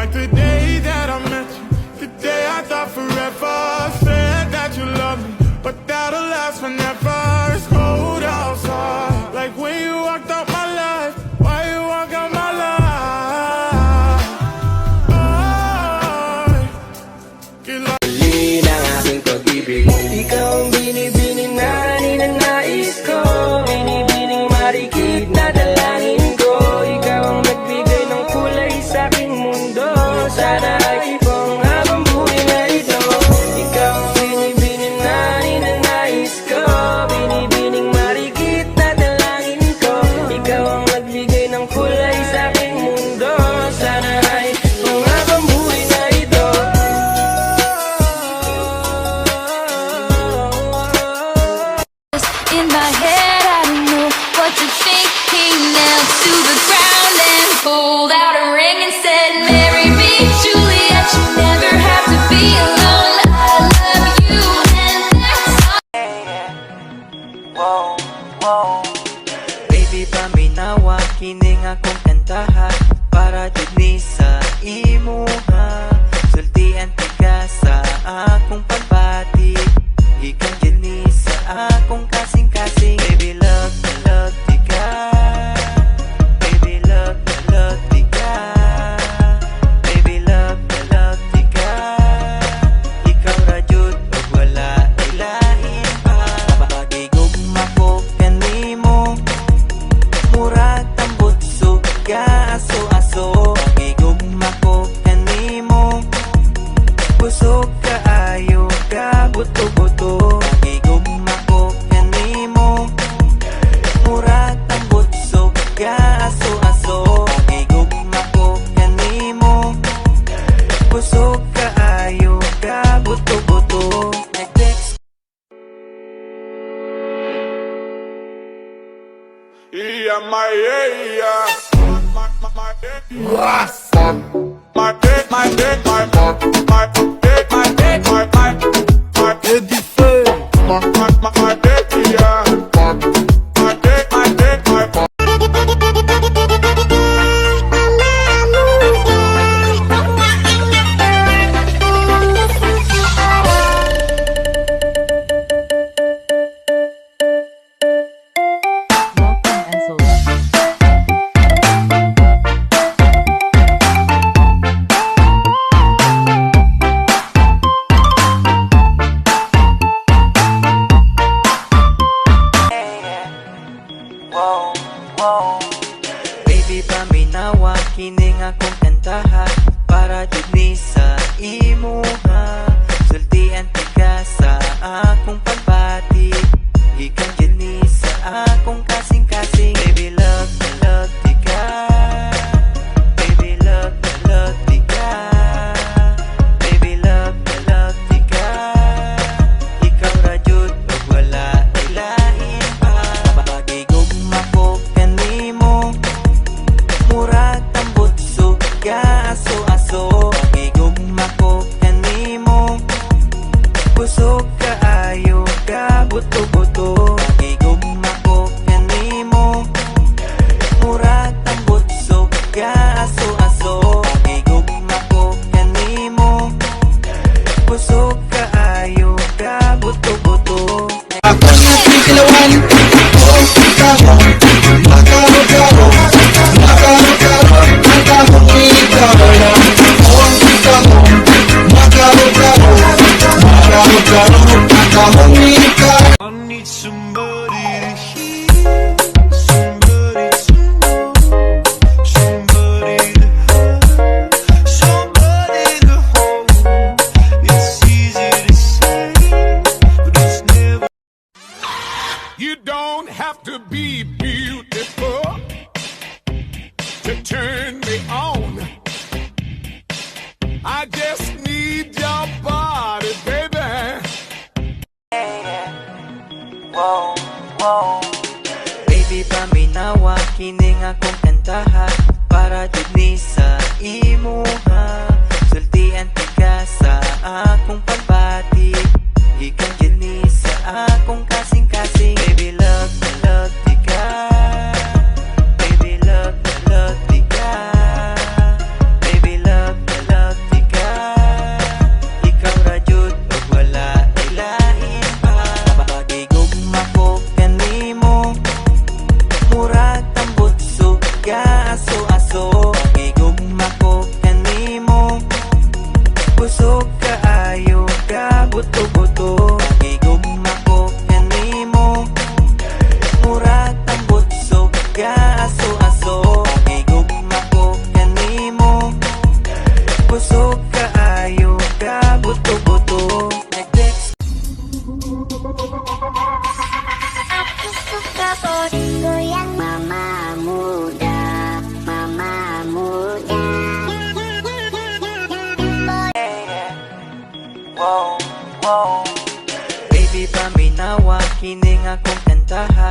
like the day that I met you, the day I thought forever. Said that you love me, but that'll last forever. It's cold outside, like when you walked out my life. Why you walk out my life? You like Huli ng aking pag-ibig, ikaw ang binibining na ninanais ko. Binibining marikit na dalangin ko. Ikaw ang nagbigay ng kulay sa aking mundo. Sana ay ipong habang buhay na ito. Ikaw ang binibining na ninanais ko. Binibining marikit na dalangin ko. Ikaw ang nagbigay ng kulay sa aking mundo. Sana ay ipong habang buhay na ito. In my head, I don't know what to think. He knelt to the ground and pulled out a ring and said, "Marry me, Juliet. You never have to be alone. I love you, and that's all." Baby, paminawa, kining akong kantahan para jud ni sa imuha. Sultian tiga sa akong pagbati, ikan jud ni sa akong kasing-kasing. Baby, love tiga. Baby, love tiga. Baby, love tiga. Ikaw ra jud ug wala ilahin pa. Pagigugma ko kanimo, murag tambutso ka aso-aso. Pagigugma ko kanimo, busog ka ayo ka buto-buto. Pagigugma ko kanimo, murag tambutso ka aso-aso. Pagigugma ko kanimo, busog ka ayo ka buto-buto. Nag-text yeah, my yeah. Baby, paminawa, kining akong kantahan para jud ni sa imuha. Sultian tiga sa akong pagbati, ikan jud ni sa akong kasing-kasing. Baby, love tiga. Baby, love tiga. Baby, love tiga. Ikaw ra jud ug wala ilahin pa. Pagigugma ko kanimo, murag tambutso ka aso-aso. Pagigugma ko kanimo, busog ka ayo ka buto-buto. Pagigugma ko kanimo, murag tambutso ka aso-aso. Pagigugma ko kanimo, busog ka ayo ka buto-buto. I need somebody to hear, somebody to know, somebody to have, somebody to hold. It's easy to say, but it's never. You don't have to be beautiful to turn me on. I just need your body, baby. Baby, paminawa, kining akong kantahan para jud ni sa imuha. Sultian tiga sa akong pagbati, ikan jud ni sa akong kasing-kasing. Baby, love tiga. Baby, love tiga. Baby, love Mag-aaso-aso Gigugma ko kanimo Kusog kaayo ka buto-buto Nag-text Goyang mama muda, mama muda. Wow, wow Baby paminawa kining akong kantahan